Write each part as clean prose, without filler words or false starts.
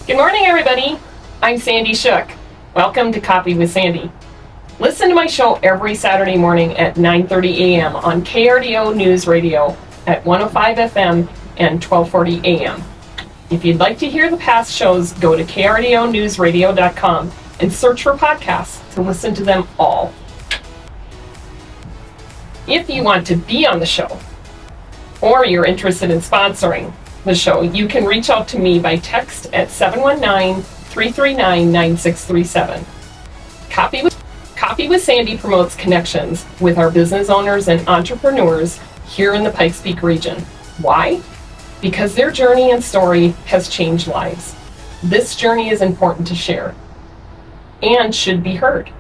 Good morning, everybody. I'm Sandy Shook. Welcome to Coffee with Sandy. Listen to my show every Saturday morning at 9:30 a.m. on KRDO News Radio at 105 FM and 1240 a.m. If you'd like to hear the past shows, go to krdonewsradio.com and search for podcasts to listen to them all. If you want to be on the show, or you're interested in sponsoring the show, you can reach out to me by text at 719-339-9637. Coffee with Sandy promotes connections with our business owners and entrepreneurs here in the Pikes Peak region. Why? Because their journey and story has changed lives. This journey is important to share and should be heard.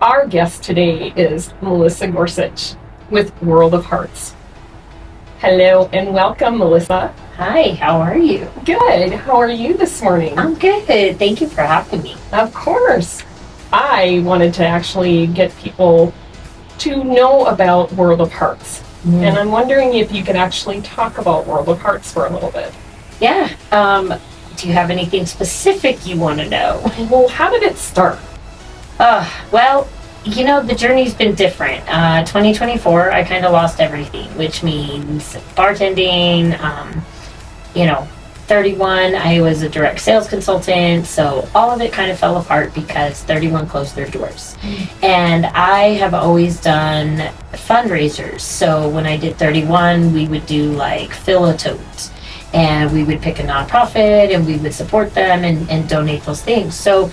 Our guest today is Melissa Gorsuch with World of Hearts. Hello and welcome, Melissa. Hi, how are you? Good. How are you this morning? I'm good. Thank you for having me. Of course. I wanted to actually get people to know about World of Hearts. And I'm wondering if you could actually talk about World of Hearts for a little bit. Yeah. Do you have anything specific you want to know? Well, how did it start? Well, you know, the journey's been different. 2024, I kind of lost everything, which means bartending, 31, I was a direct sales consultant, so all of it kind of fell apart because 31 closed their doors. And I have always done fundraisers. So when I did 31, we would do like fill a tote, and we would pick a nonprofit and we would support them and donate those things. So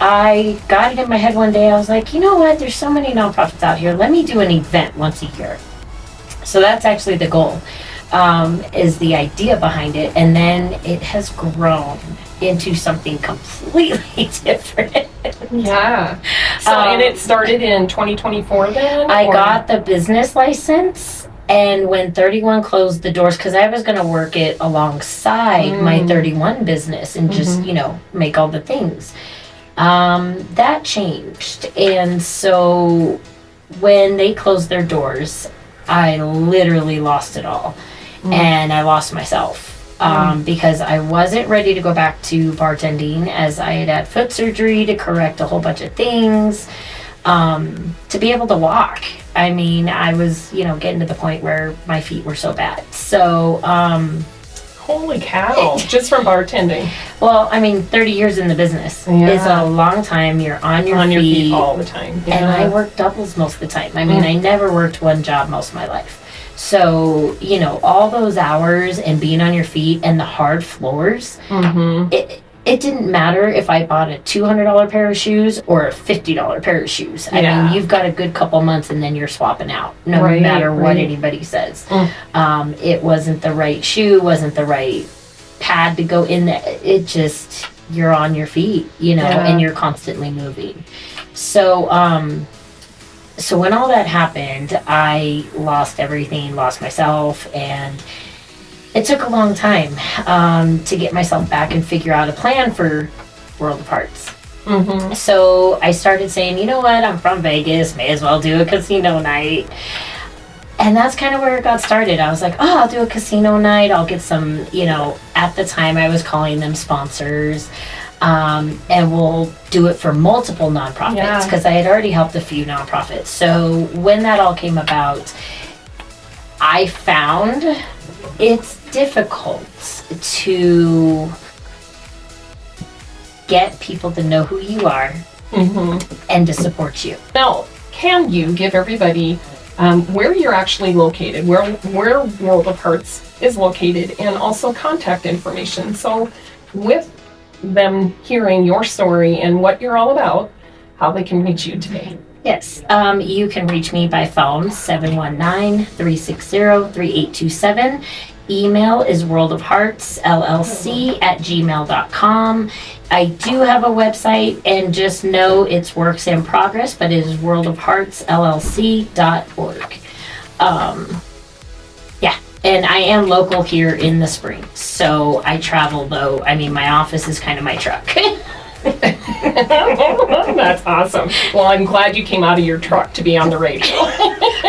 I got it in my head one day. I was like, you know what? There's so many nonprofits out here. Let me do an event once a year. So that's actually the goal, is the idea behind it. And then it has grown into something completely different. Yeah. So, and it started in 2024 then? I got the business license. And when 31 closed the doors, because I was going to work it alongside my 31 business and just, make all the things. That changed. And so when they closed their doors, I literally lost it all. And I lost myself because I wasn't ready to go back to bartending, as I had foot surgery to correct a whole bunch of things, to be able to walk. I mean, I was, getting to the point where my feet were so bad. So, holy cow, just from bartending. Well, 30 years in the business is a long time. You're on your feet all the time. Yeah. And I worked doubles most of the time. I never worked one job most of my life. So, all those hours and being on your feet and the hard floors, it didn't matter if I bought a $200 pair of shoes or a $50 pair of shoes. I mean, you've got a good couple months and then you're swapping out, no matter what anybody says. It wasn't the right shoe, wasn't the right pad to go in there. It just, you're on your feet, and you're constantly moving. So, so when all that happened, I lost everything, lost myself, and it took a long time to get myself back and figure out a plan for World of Hearts. So I started saying, you know what, I'm from Vegas, may as well do a casino night. And that's kind of where it got started. I was like, I'll do a casino night. I'll get some, at the time I was calling them sponsors. And we'll do it for multiple nonprofits because I had already helped a few nonprofits. So when that all came about, I found it's difficult to get people to know who you are and to support you. Now, can you give everybody where you're actually located, where World of Hearts is located, and also contact information? So with them hearing your story and what you're all about, how they can reach you today. Yes, you can reach me by phone, 719-360-3827. Email is worldofheartsllc@gmail.com. I do have a website, and just know it's works in progress, but it is worldofheartsllc.org. And I am local here in the Springs, so I travel though. My office is kind of my truck. That's awesome. Well, I'm glad you came out of your truck to be on the radio.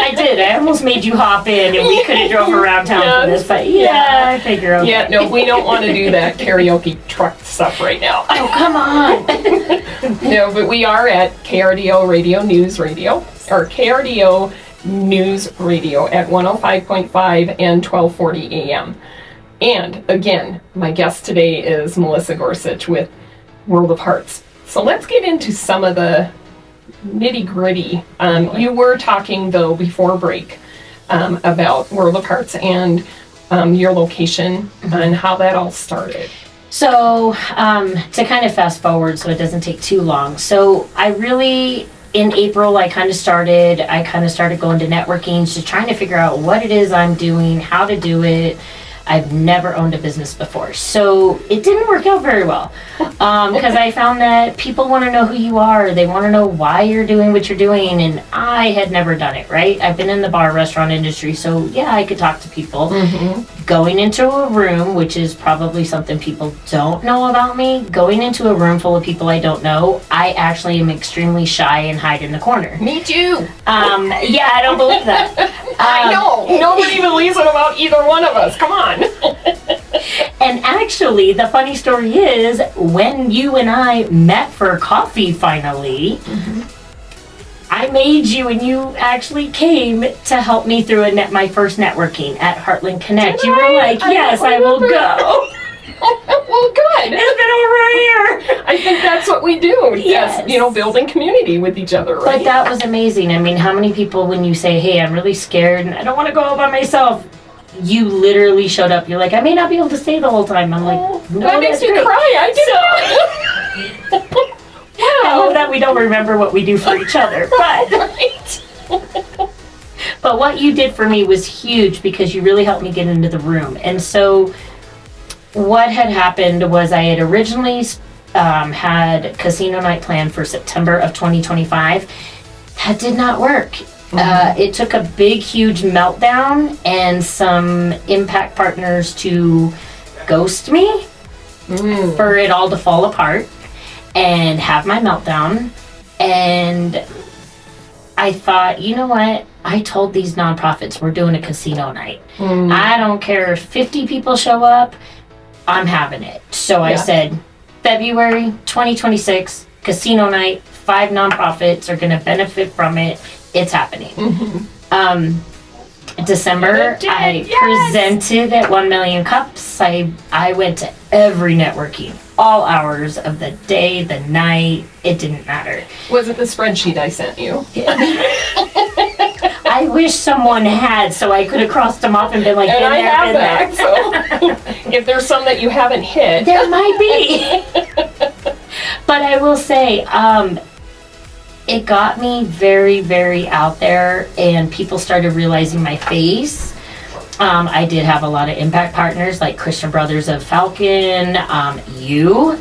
I did. I almost made you hop in, and we could have drove around town for this. But I figure. Okay. Yeah, no, we don't want to do that karaoke truck stuff right now. Oh, come on. No, but we are at KRDO Radio News Radio, or KRDO News Radio at 105.5 and 1240 AM. And again, my guest today is Melissa Gorsuch with World of Hearts. So let's get into some of the nitty-gritty. You were talking, though, before break about World of Hearts and your location and how that all started. So to kind of fast forward so it doesn't take too long. So in April, I kind of started going to networking, just trying to figure out what it is I'm doing, how to do it. I've never owned a business before, so it didn't work out very well because I found that people want to know who you are. They want to know why you're doing what you're doing, and I had never done it, right? I've been in the bar restaurant industry, so yeah, I could talk to people. Going into a room, which is probably something people don't know about me, going into a room full of people I don't know, I actually am extremely shy and hide in the corner. Me too. Yeah, I don't believe that. I know. Nobody believes it about either one of us. Come on. And actually, the funny story is, when you and I met for coffee finally, I made you, and you actually came to help me through my first networking at Heartland Connect. You were like, yes, I will go. Well, good. It's been over a year. I think that's what we do. Yes. Building community with each other, right? But that was amazing. I mean, how many people, when you say, hey, I'm really scared and I don't want to go out by myself, you literally showed up. You're like, I may not be able to stay the whole time. I'm like, no, that makes me cry. I did. I love that we don't remember what we do for each other. But but what you did for me was huge because you really helped me get into the room. And so what had happened was I had originally had casino night planned for September of 2025. That did not work. It took a big, huge meltdown and some impact partners to ghost me for it all to fall apart and have my meltdown. And I thought, you know what? I told these nonprofits we're doing a casino night. I don't care if 50 people show up, I'm having it. So I said, February 2026, casino night, 5 nonprofits are going to benefit from it. It's happening. December, I presented at 1 Million Cups. I went to every networking, all hours of the day, the night. It didn't matter. Was it the spreadsheet I sent you? I wish someone had, so I could have crossed them off and been like, and I have that. So if there's some that you haven't hit, there might be. But I will say, it got me very, very out there, and people started realizing my face. I did have a lot of impact partners like Christian Brothers of Falcon,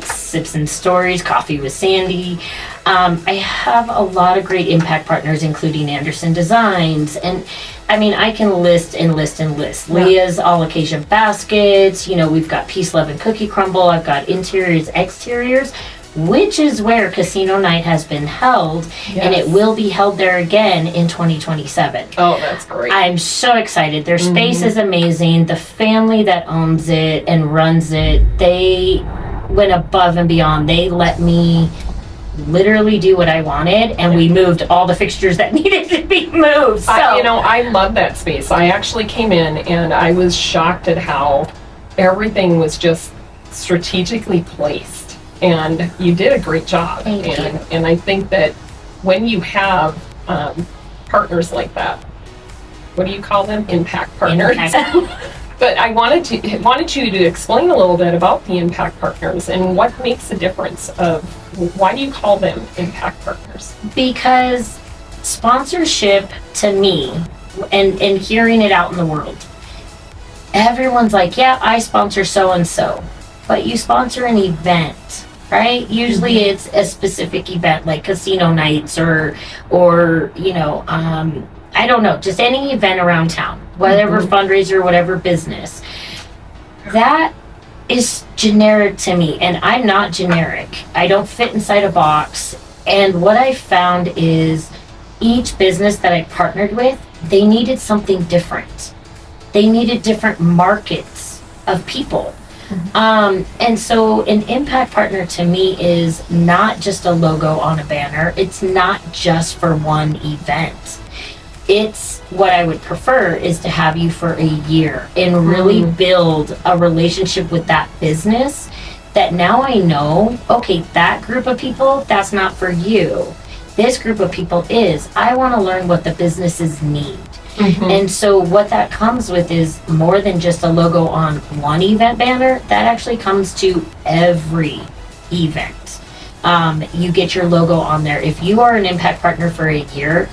Sips and Stories, Coffee with Sandy. I have a lot of great impact partners, including Anderson Designs. And I mean, I can list and list and list. Leah's All Occasion Baskets, we've got Peace, Love, and Cookie Crumble. I've got Interiors, Exteriors, which is where Casino Night has been held, and it will be held there again in 2027. Oh, that's great. I'm so excited. Their space is amazing. The family that owns it and runs it, they went above and beyond. They let me literally do what I wanted, and we moved all the fixtures that needed to be moved. So. I love that space. I actually came in, and I was shocked at how everything was just strategically placed. And you did a great job. Thank you. And I think that when you have partners like that, what do you call them? Impact partners. But I wanted you to explain a little bit about the impact partners and what makes the difference of why do you call them impact partners? Because sponsorship to me, and hearing it out in the world, everyone's like, yeah, I sponsor so and so. But you sponsor an event, right? Usually it's a specific event like casino nights or I don't know, just any event around town, whatever fundraiser, whatever business. That is generic to me, and I'm not generic. I don't fit inside a box. And what I found is each business that I partnered with they needed something different. They needed different markets of people. And so an impact partner to me is not just a logo on a banner. It's not just for one event. It's what I would prefer is to have you for a year and really build a relationship with that business that now I know, okay, that group of people, that's not for you. This group of people is. I want to learn what the businesses need. And so what that comes with is more than just a logo on one event banner. That actually comes to every event. You get your logo on there. If you are an impact partner for a year,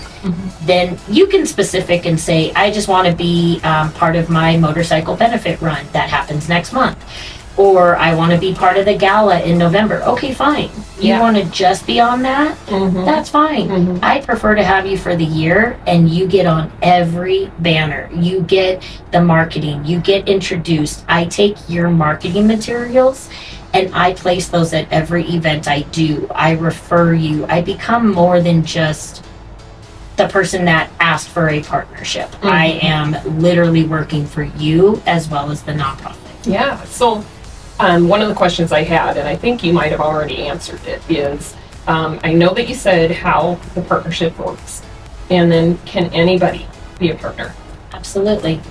then you can specific and say, I just want to be part of my motorcycle benefit run that happens next month. Or I want to be part of the gala in November. Okay, fine. You want to just be on that? That's fine. I prefer to have you for the year, and you get on every banner. You get the marketing. You get introduced. I take your marketing materials and I place those at every event I do. I refer you. I become more than just the person that asked for a partnership. I am literally working for you as well as the nonprofit. Yeah. So one of the questions I had, and I think you might have already answered it, is I know that you said how the partnership works, and then can anybody be a partner? Absolutely.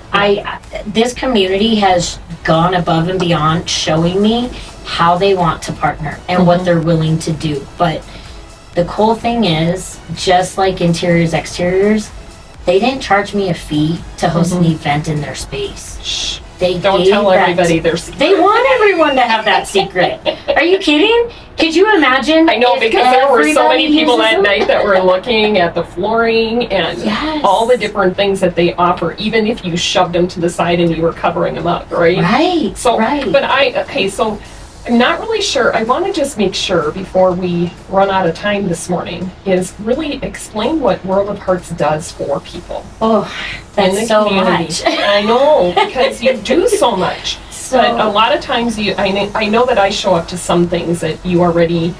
This community has gone above and beyond showing me how they want to partner and what they're willing to do. But the cool thing is, just like interiors, exteriors, they didn't charge me a fee to host an event in their space. Shh. Don't tell everybody their secret. They want everyone to have that secret. Are you kidding? Could you imagine? I know, because there were so many people that night that were looking at the flooring and all the different things that they offer, even if you shoved them to the side and you were covering them up, right? Right. So, right. But so I'm not really sure. I want to just make sure before we run out of time this morning is really explain what World of Hearts does for people. Oh, that's so much. I know, because you do so much. But a lot of times I know that I show up to some things that you already,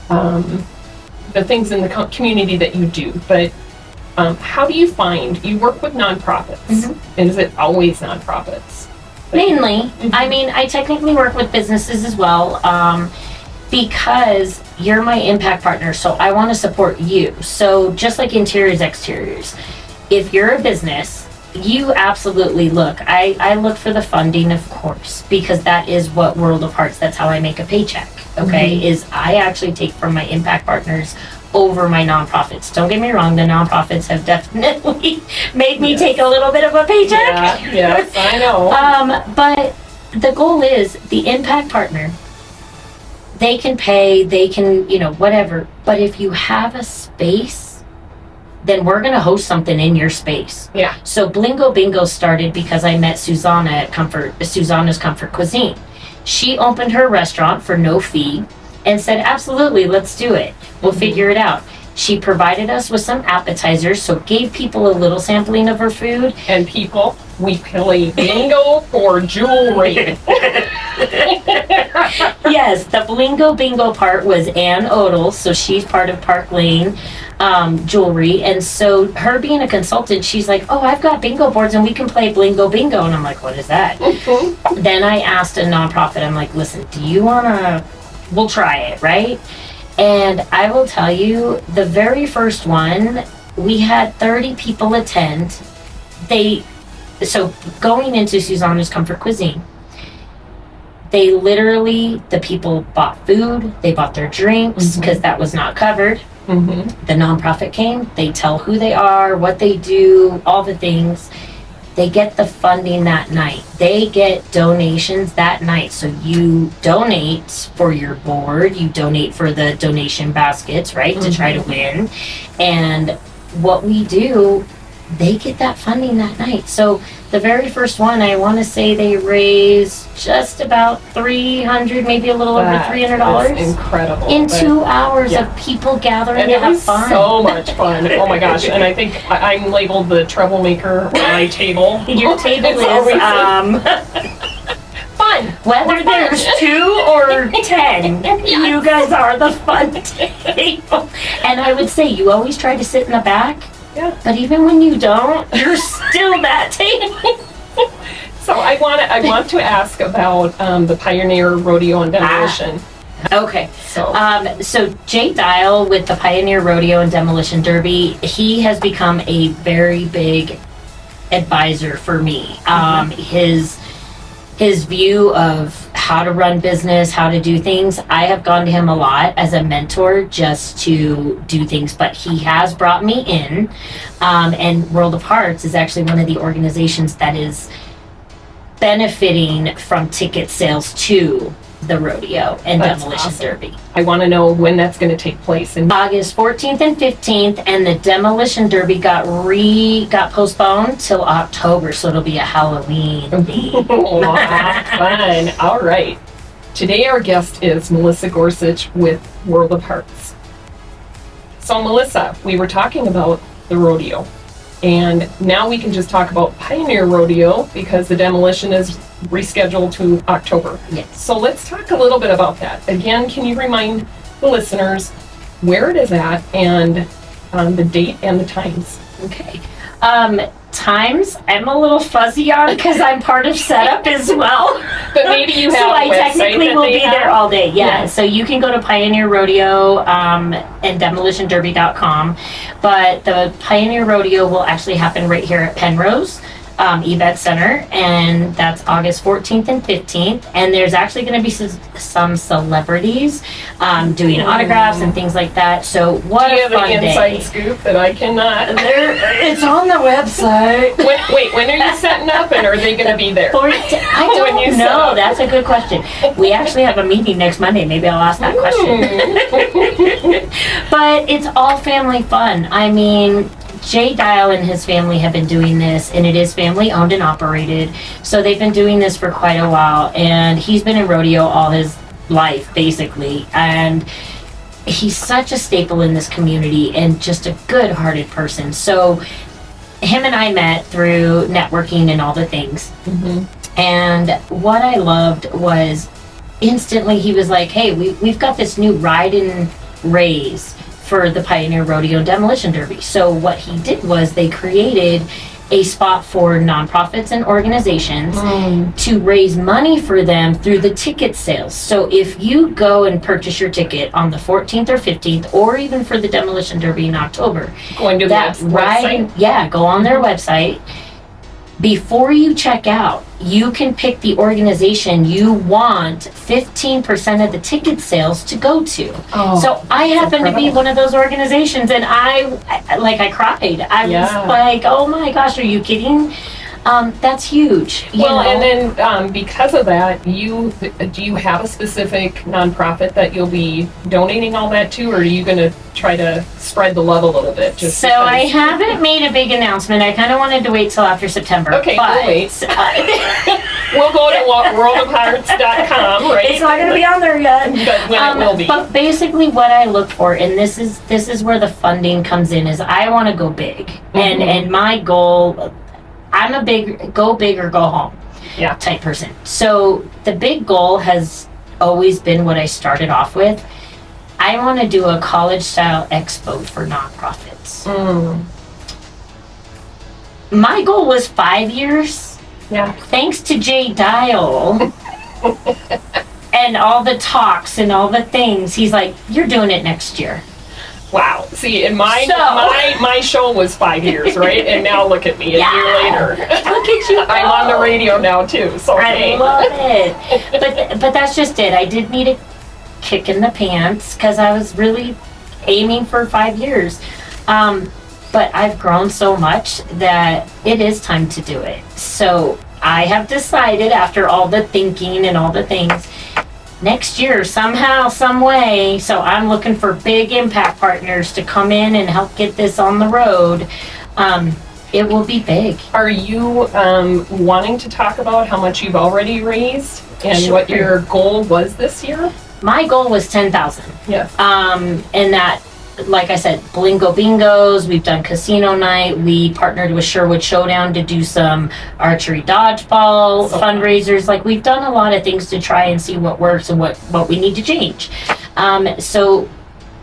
the things in the community that you do, but how do you find, you work with nonprofits, and is it always nonprofits? Mainly. I mean, I technically work with businesses as well, because you're my impact partner, so I want to support you. So just like interiors, exteriors, if you're a business, you absolutely look. I look for the funding, of course, because that is what World of Hearts, that's how I make a paycheck, okay, is I actually take from my impact partners over my nonprofits. Don't get me wrong, the nonprofits have definitely made me take a little bit of a paycheck. Yeah, yes, I know. But the goal is the impact partner, they can pay, they can, whatever. But if you have a space, then we're going to host something in your space. Yeah. So Blingo Bingo started because I met Susanna at Susanna's Comfort Cuisine. She opened her restaurant for no fee and said, absolutely, let's do it. We'll figure it out. She provided us with some appetizers, so gave people a little sampling of her food. And people, we play bingo for jewelry. Yes, the Blingo Bingo part was Ann Odell, so she's part of Park Lane Jewelry. And so her being a consultant, she's like, oh, I've got bingo boards and we can play Blingo Bingo. And I'm like, what is that? Then I asked a nonprofit, I'm like, listen, do you want to, we'll try it, right? And I will tell you, the very first one, we had 30 people attend. So going into Susanna's Comfort Cuisine, they literally, the people bought food, they bought their drinks, because that was not covered. The nonprofit came, they tell who they are, what they do, all the things. They get the funding that night. They get donations that night. So you donate for your board, you donate for the donation baskets, right, to try to win. And what we do, they get that funding that night. So the very first one, I want to say they raised just about $300, maybe a little over $300. That's incredible. In 2 hours of people gathering and to have fun. So much fun. Oh my gosh. And I think I'm labeled the troublemaker on my table. Your table is fun. Whether there's 2 or 10, you guys are the fun table. And I would say you always try to sit in the back Yeah. But even when you don't, you're still that team. So I want to ask about the Pioneer Rodeo and Demolition. Okay. So Jay Dial with the Pioneer Rodeo and Demolition Derby, he has become a very big advisor for me. His view of how to run business, how to do things, I have gone to him a lot as a mentor just to do things, but he has brought me in, and World of Hearts is actually one of the organizations that is benefiting from ticket sales to the rodeo and That's demolition awesome. derby. I want to know when that's going to take place. And August 14th and 15th, and the demolition derby got postponed till October, so it'll be a Halloween theme. fun. All right. Today our guest is Melissa Gorsuch with World of Hearts. So Melissa, we were talking about the rodeo, and now we can just talk about Pioneer Rodeo because the demolition is rescheduled to October. Yes. So let's talk a little bit about that. Again, can you remind the listeners where it is at and the date and the times? Okay. Times I'm a little fuzzy on because I'm part of setup as well. But maybe you have so a I website technically that will they be have? there all day. Yeah. Yeah. So you can go to Pioneer Rodeo and demolitionderby.com. But the Pioneer Rodeo will actually happen right here at Penrose Event Center, and that's August 14th and 15th. And there's actually going to be some celebrities doing autographs and things like that. So what Do you a have fun an day. inside scoop that I cannot? It's on the website. When are you setting up, and are they going to be there? I When you don't set know. up. That's a good question. We actually have a meeting next Monday. Maybe I'll ask that question. But it's all family fun. I mean, Jay Dial and his family have been doing this, and it is family owned and operated. So they've been doing this for quite a while, and he's been in rodeo all his life, basically. And he's such a staple in this community and just a good-hearted person. So him and I met through networking and all the things. And what I loved was instantly he was like, hey, we've got this new ride and raise for the Pioneer Rodeo and Demolition Derby. So what he did was they created a spot for nonprofits and organizations to raise money for them through the ticket sales. So if you go and purchase your ticket on the 14th or 15th, or even for the Demolition Derby in October, Going to that the website? go on their website. Before you check out, you can pick the organization you want 15% of the ticket sales to go to. Oh, so I happen to be incredible. one of those organizations, and I cried. I Yeah. was like, oh my gosh, are you kidding? That's huge. You Well, know? and then because of that, do you have a specific nonprofit that you'll be donating all that to, or are you going to try to spread the love a little bit? So I haven't made a big announcement. I kind of wanted to wait till after September. Okay, but, we'll wait. We'll go to worldofhearts.com, right? It's not going to be on there yet. But when it will be. But basically, what I look for, and this is where the funding comes in, is I want to go big, and my goal. I'm a go big or go home type person. So the big goal has always been what I started off with. I want to do a college style expo for nonprofits. My goal was 5 years. Yeah. Thanks to Jay Dial and all the talks and all the things, he's like, you're doing it next year. Wow. See, and my show was 5 years, right? And now look at me, a year later. Look at you go. I'm on the radio now too. So I love it. But that's just it. I did need a kick in the pants because I was really aiming for 5 years. But I've grown so much that it is time to do it. So I have decided, after all the thinking and all the things, next year, somehow, some way, so I'm looking for big impact partners to come in and help get this on the road. It will be big. Are you wanting to talk about how much you've already raised and what your goal was this year? My goal was 10,000. Yes. And that, like I said, Blingo Bingos, we've done casino night, we partnered with Sherwood Showdown to do some archery dodgeball fundraisers. Like, we've done a lot of things to try and see what works and what we need to change. So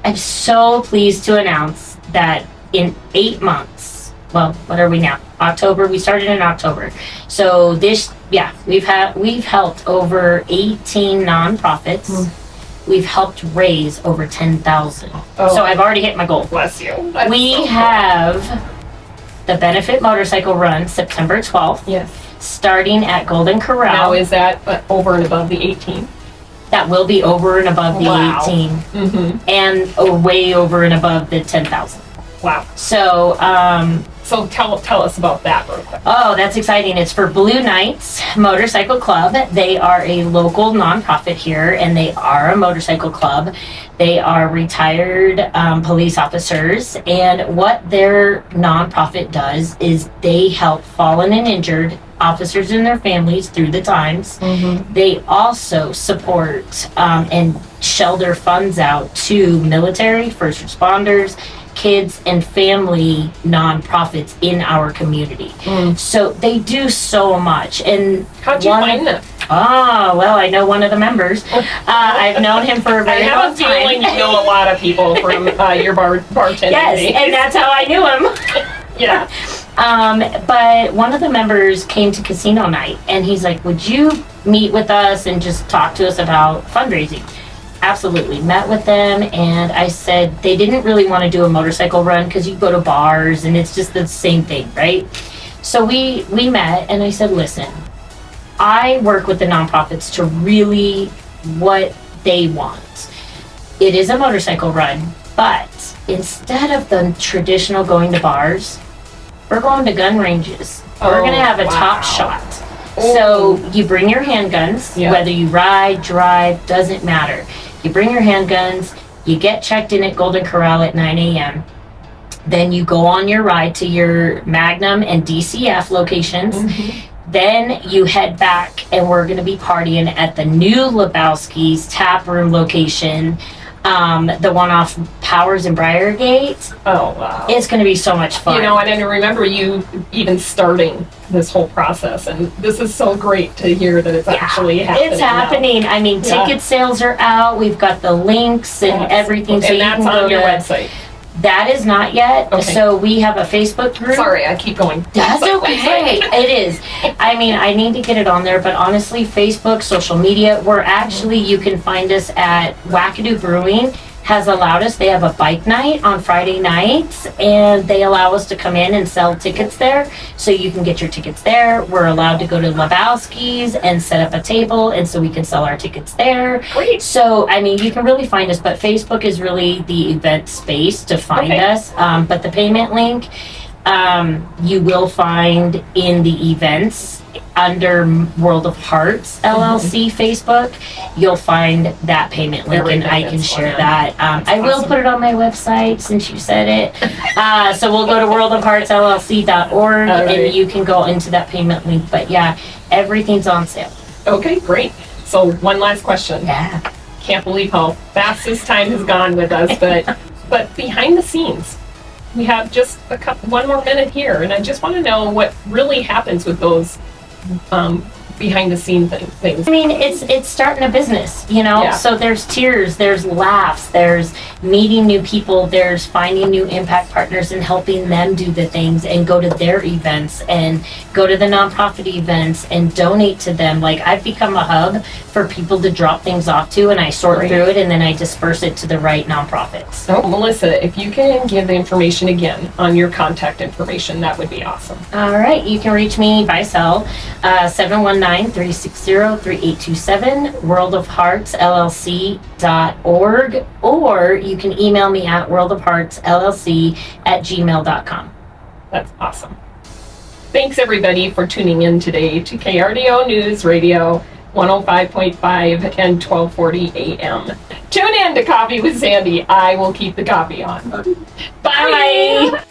I'm so pleased to announce that in 8 months. Well, what are we now? October. We started in October. So we've helped over 18 nonprofits. We've helped raise over 10,000. Oh. So I've already hit my goal. Bless you. We have the Benefit Motorcycle Run September 12th. Yes. Starting at Golden Corral. Now is that over and above the 18? That will be over and above the 18. Mm-hmm. And way over and above the 10,000. Wow. So, so tell us about that real quick. Oh, that's exciting. It's for Blue Knights Motorcycle Club. They are a local nonprofit here, and they are a motorcycle club. They are retired police officers, and what their nonprofit does is they help fallen and injured officers and their families through the times. Mm-hmm. They also support and shell their funds out to military, first responders, kids and family nonprofits in our community. So they do so much. And how'd you find them? Oh, well, I know one of the members. I've known him for a very long time. I have a feeling you know a lot of people from your bartending Yes, days. and that's how I knew him. Yeah. But one of the members came to casino night, and he's like, would you meet with us and just talk to us about fundraising? Absolutely. Met with them, and I said they didn't really want to do a motorcycle run because you go to bars and it's just the same thing, right? So we met, and I said, listen, I work with the nonprofits to really what they want. It is a motorcycle run, but instead of the traditional going to bars, we're going to gun ranges. We're going to have a top shot. So you bring your handguns, whether you ride, drive, doesn't matter. You bring your handguns, you get checked in at Golden Corral at 9 a.m. Then you go on your ride to your Magnum and DCF locations. Then you head back, and we're going to be partying at the new Lebowski's tap room location, the one off Powers and Briargate. Oh, wow. It's going to be so much fun. You know, and I remember you even starting this whole process, and this is so great to hear that it's actually happening. It's happening. Now. I mean, ticket sales are out. We've got the links and everything. So and that's on your website. That is not yet. Okay. So we have a Facebook group. Sorry, I keep going. That's okay. It is. I mean, I need to get it on there, but honestly, Facebook, social media, we're actually, you can find us at Wackadoo Brewing has allowed us, they have a bike night on Friday nights, and they allow us to come in and sell tickets there. So you can get your tickets there. We're allowed to go to Lebowski's and set up a table, and so we can sell our tickets there. Great. So, I mean, you can really find us, but Facebook is really the event space to find us. But the payment link, you will find in the events under World of Hearts LLC Facebook. You'll find that payment link, and I can share that. I will put it on my website since you said it. So we'll go to worldofheartsllc.org, and you can go into that payment link. But yeah, everything's on sale. Okay, great. So one last question. Yeah. Can't believe how fast this time has gone with us, but behind the scenes, we have just one more minute here, and I just want to know what really happens with those behind the scene things. I mean, it's starting a business, you know. So there's tears, there's laughs, there's meeting new people, there's finding new impact partners and helping them do the things and go to their events and go to the nonprofit events and donate to them. Like, I've become a hub for people to drop things off to, and I sort through it, and then I disperse it to the right nonprofits. So, Melissa, if you can give the information again on your contact information, that would be awesome. All right, you can reach me by cell 719-360-3827, worldofheartsllc.org, or you can email me at worldofheartsllc@gmail.com. That's awesome. Thanks everybody for tuning in today to KRDO News Radio 105.5 and 1240 AM. Tune in to Coffee with Sandy. I will keep the coffee on. Bye.